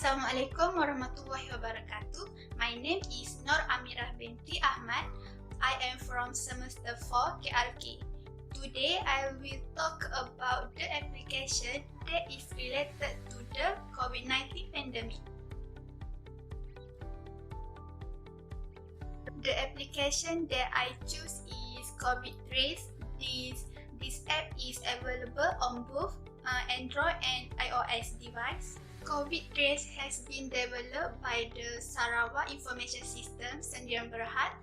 Assalamualaikum warahmatullahi wabarakatuh. My name is Nur Amirah binti Ahmad. I am from semester 4 KRK. Today I will talk about the application that is related to the COVID-19 pandemic. The application that I choose is COVID Trace. This app is available on both Android and iOS device. COVID Trace has been developed by the Sarawak Information System Sdn Bhd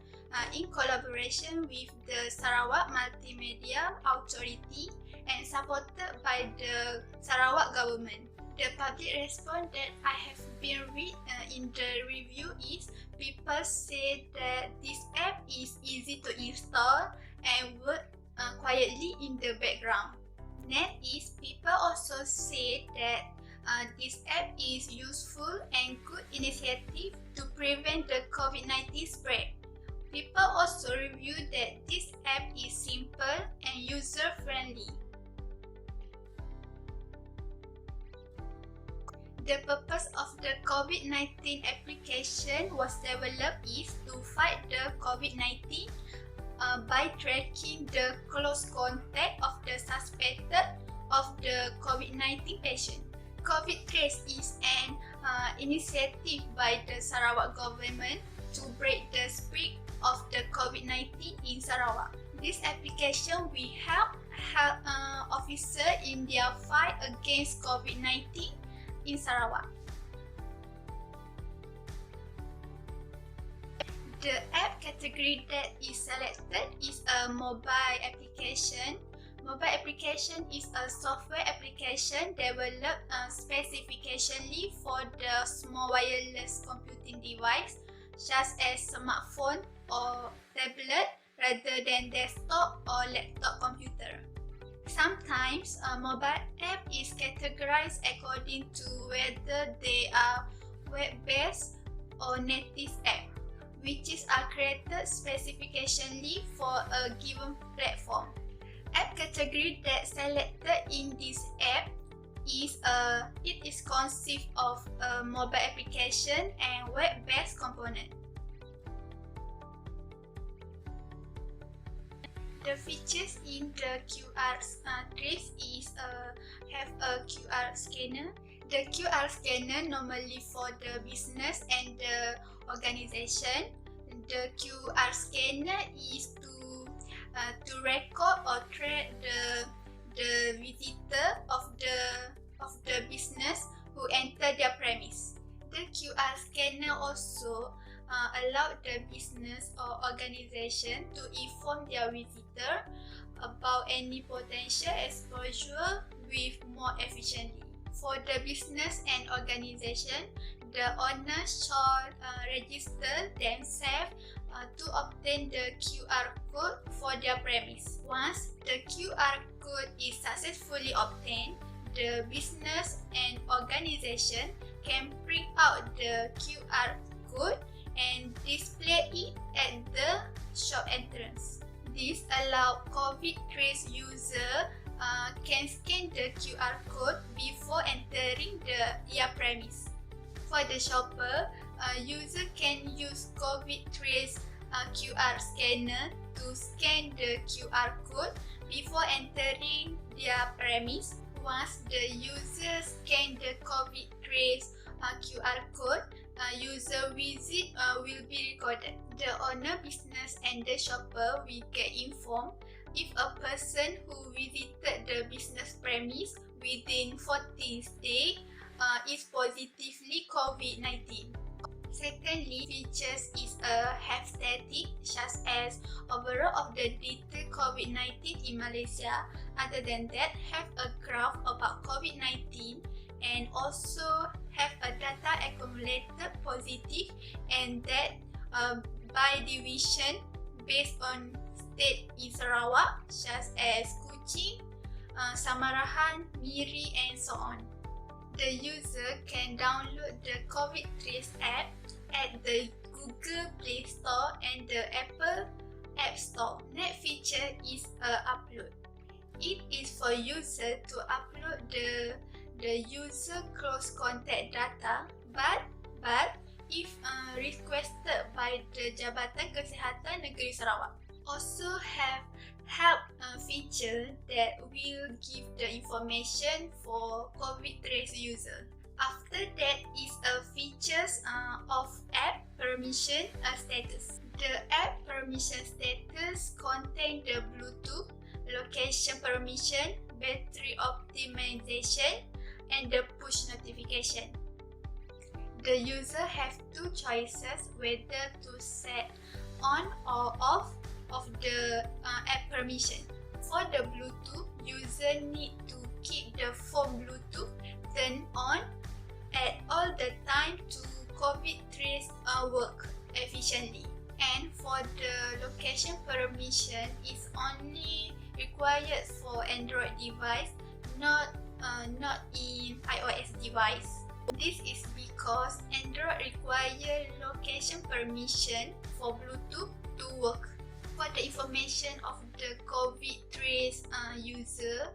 in collaboration with the Sarawak Multimedia Authority and supported by the Sarawak government. The public response that I have been read in the review is people say that this app is easy to install and work quietly in the background. Next is people also say that this app is useful and good initiative to prevent the COVID-19 spread. People also review that this app is simple and user-friendly. The purpose of the COVID-19 application was developed is to fight the COVID-19 by tracking the close contact of the suspected of the COVID-19 patient. COVID Trace is an initiative by the Sarawak government to break the spread of the COVID-19 in Sarawak. This application will help officers in their fight against COVID-19 in Sarawak. The app category that is selected is a mobile application. Mobile application is a software application developed specifically for the small wireless computing device such as smartphone or tablet rather than desktop or laptop computer. Sometimes a mobile app is categorized according to whether they are web-based or native app, which are created specifically for a given platform. App category that selected in this app is it is consist of a mobile application and web-based component. The features in the QR Trace is have a QR scanner. The QR scanner normally for the business and the organization. The QR scanner is to record or track the visitor of the business who enter their premise. The QR scanner also allow the business or organization to inform their visitor about any potential exposure with more efficiently. For the business and organization, the owners should register themselves to obtain the QR code for their premise. Once the QR code is successfully obtained, the business and organization can print out the QR code and display it at the shop entrance. This allows COVID Trace user can scan the QR code before entering their premise. For the shopper, user can use COVID Trace QR scanner to scan the QR code before entering their premise. Once the user scan the COVID Trace QR code, user visit will be recorded. The owner, business and the shopper will get informed if a person who visited the business premise within 14 days is positively COVID-19. Secondly, features is a have static such as overall of the data COVID-19 in Malaysia. Other than that, have a graph about COVID-19 and also have a data accumulated positive and that by division based on state in Sarawak such as Kuching, Samarahan, Miri and so on. The user can download the COVID Trace app at the Google Play Store and the Apple App Store. Next feature is upload. It is for user to upload the user close contact data but if requested by the Jabatan Kesihatan Negeri Sarawak. Also have help feature that will give the information for COVID trace user. After that is a features of app permission status. The app permission status contain the Bluetooth, location permission, battery optimization, and the push notification. The user have two choices whether to set on or off of the app permission. For the Bluetooth, user need to keep the phone Bluetooth turned on at all the time to COVID trace work efficiently. And for the location permission is only required for Android device, not in iOS device. This is because Android require location permission for Bluetooth to work. For the information of the COVID trace user,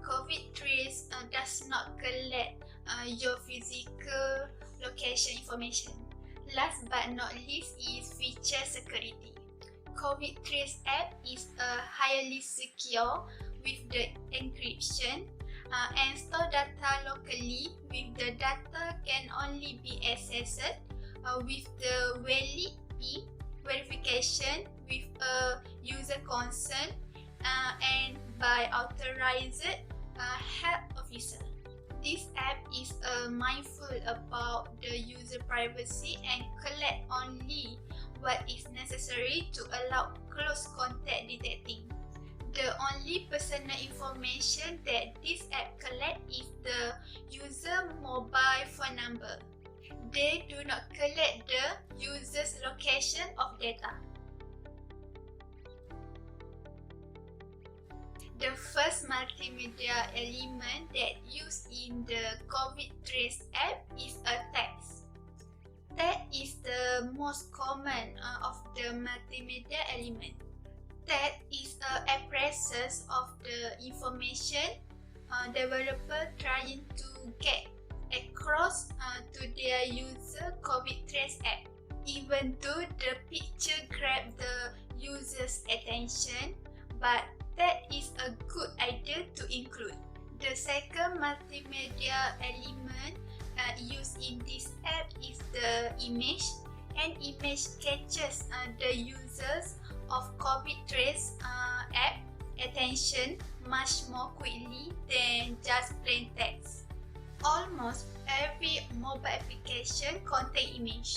COVID trace does not collect your physical location information. Last but not least is feature security. COVID Trace app is highly secure with the encryption and store data locally. With the data can only be accessed with the valid PIN verification with a user consent and by authorized health officer. This app is mindful about the user privacy and collect only what is necessary to allow close contact detecting. The only personal information that this app collect is the user mobile phone number. They do not collect the user's location of data. The first multimedia element that used in the COVID Trace app is a text. Text is the most common of the multimedia element. Text is an expression of the information developer trying to get across to their user COVID Trace app. Even though the picture grab the user's attention, but that is a good idea to include. The second multimedia element used in this app is the image. An image catches the users of COVID Trace app attention much more quickly than just plain text. Almost every mobile application contains image.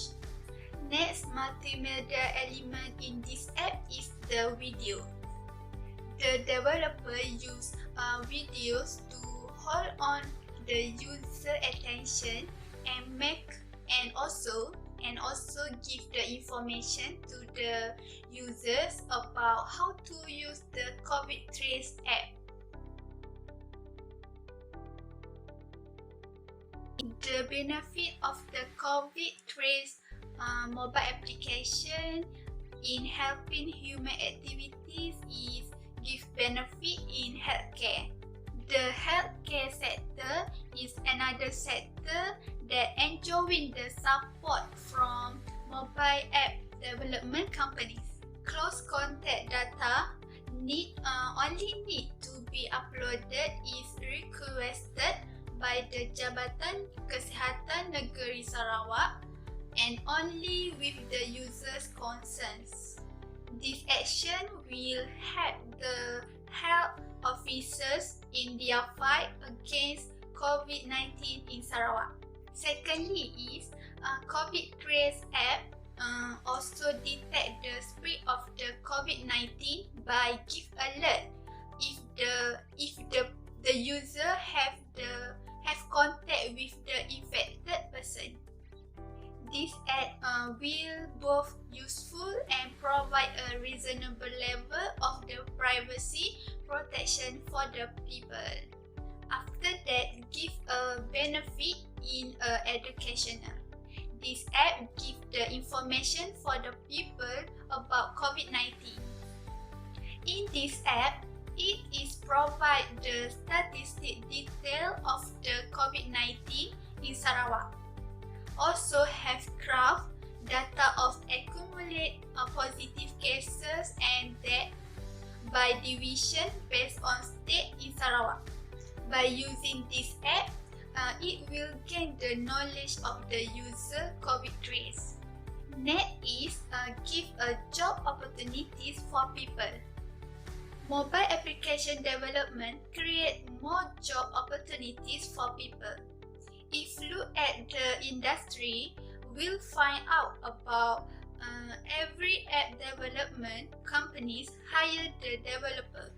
Next multimedia element in this app is the video. The developer use videos to hold on the user attention and also give the information to the users about how to use the COVID Trace app. The benefit of the COVID Trace mobile application in helping human activities is give benefit in healthcare. The healthcare sector is another sector that enjoying the support from mobile app development companies. Close contact data only need to be uploaded is requested by the Jabatan Kesihatan Negeri Sarawak and only with the user's consent. This action will help the health officers in their fight against COVID-19 in Sarawak. Secondly is COVID Trace app also detect the spread of the COVID-19 by give alert if the user have contact with the infected person. This app will both useful and provide a reasonable level of the privacy protection for the people. After that, give a benefit in educational. This app give the information for the people about COVID-19. In this app, it is provide the statistic detail of the COVID-19 in Sarawak. by division based on state in Sarawak. By using this app, it will gain the knowledge of the user COVID trace. NetEase give job opportunities for people. Mobile application development create more job opportunities for people. If look at the industry, we'll find out about every app development companies hire the developer.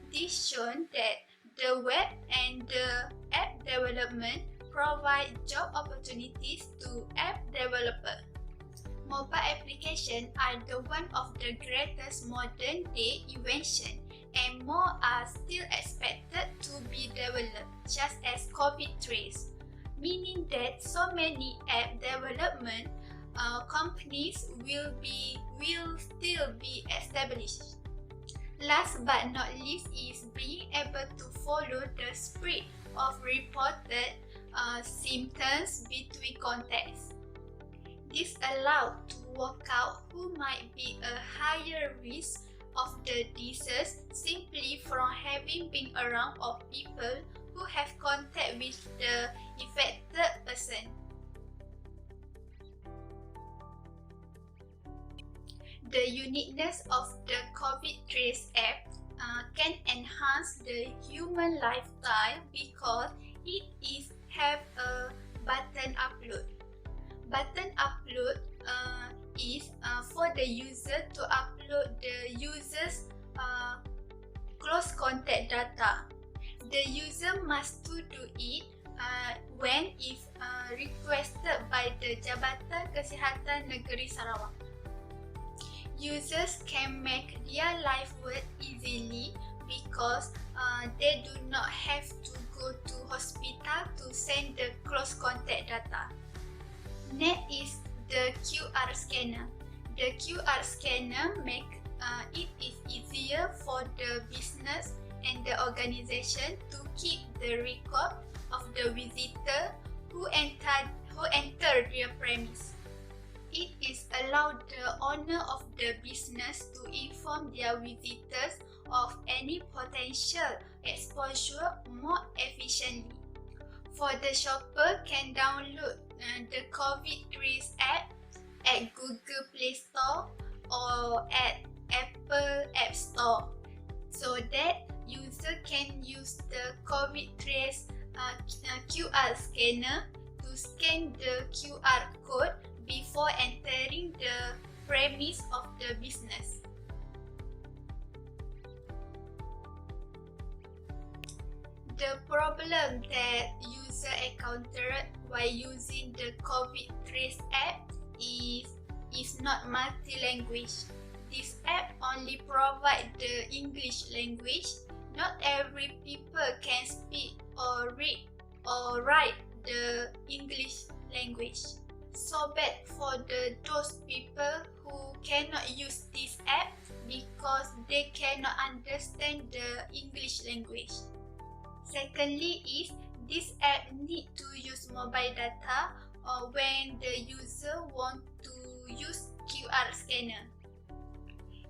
This shown that the web and the app development provide job opportunities to app developers. Mobile applications are the one of the greatest modern day invention, and more are still expected to be developed, just as COVID trace, meaning that so many app development companies will still be established. Last but not least is being able to follow the spread of reported symptoms between contacts. This allows to work out who might be a higher risk of the disease simply from having been around of people who have contact with the infected person. The uniqueness of the COVID Trace app can enhance the human lifestyle because it have a button upload. Button upload is for the user to upload the user's close contact data. The user must do it when if requested by the Jabatan Kesihatan Negeri Sarawak. Users can make their life work easily because they do not have to go to hospital to send the close contact data. Next is the QR scanner. The QR scanner make it is easier for the business and the organization to keep the record of the visitor who enter their premise. It is allowed the owner of the business to inform their visitors of any potential exposure more efficiently. For the shopper can download the COVID Trace app at Google Play Store or at Apple App Store, so that user can use the COVID Trace QR scanner to scan the QR code before entering the premise of the business. The problem that user encountered while using the COVID Trace app is not multi-language. This app only provides the English language. Not every people can speak or read or write the English language. So bad for those people who cannot use this app because they cannot understand the English language. Secondly is this app need to use mobile data or when the user want to use QR scanner.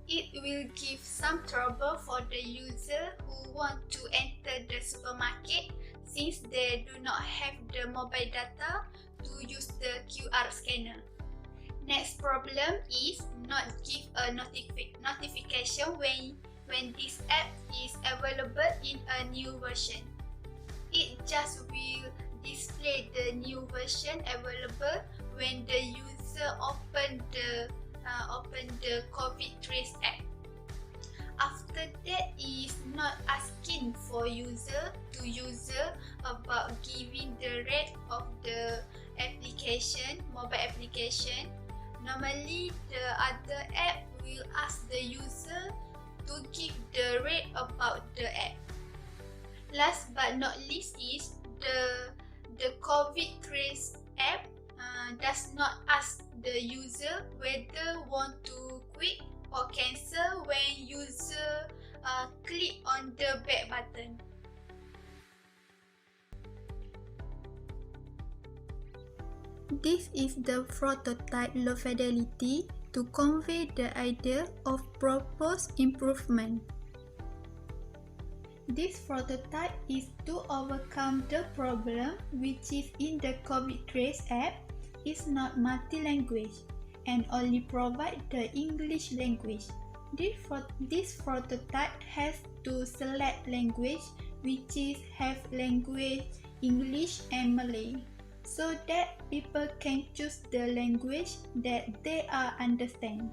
It will give some trouble for the user who want to enter the supermarket since they do not have the mobile data to use the QR scanner. Next problem is not give a notification when this app is available in a new version. It just will display the new version available when the user open the COVID Trace app. After that is not asking for user about giving the rate of the mobile application. Normally the other app will ask the user to give the rate about the app. Last but not least is the COVID Trace app does not ask the user whether want to quit or cancel when user click on the back button. This is the prototype low fidelity to convey the idea of proposed improvement. This prototype is to overcome the problem which is in the COVID Trace app is not multi-language and only provide the English language. This prototype has to select language which is have language English and Malay, so that people can choose the language that they are understand.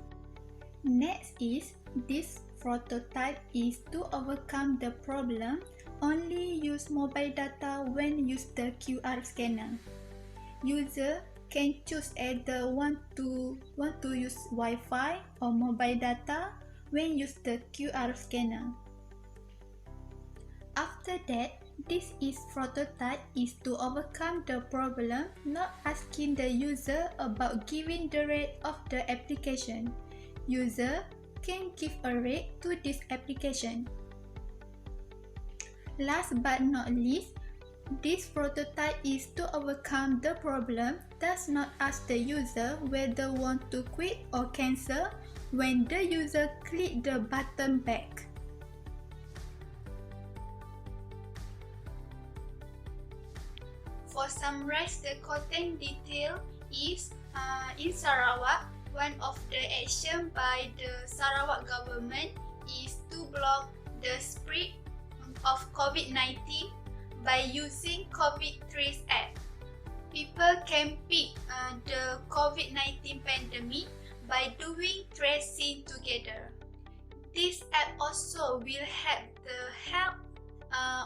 Next is, this prototype is to overcome the problem only use mobile data when use the QR scanner. User can choose either want to use Wi-Fi or mobile data when use the QR scanner. After that, this is prototype is to overcome the problem not asking the user about giving the rate of the application. User can give a rate to this application. Last but not least, this prototype is to overcome the problem does not ask the user whether want to quit or cancel when the user click the button back. For summarize the content detail is in Sarawak, one of the action by the Sarawak government is to block the spread of COVID-19 by using COVID Trace app. People can beat the COVID-19 pandemic by doing tracing together. This app also will help the health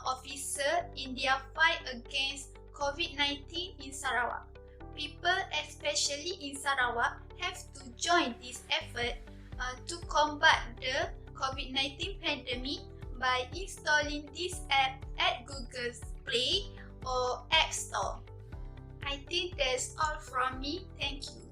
officer in their fight against COVID-19 in Sarawak. People, especially in Sarawak, have to join this effort to combat the COVID-19 pandemic by installing this app at Google Play or App Store. I think that's all from me. Thank you.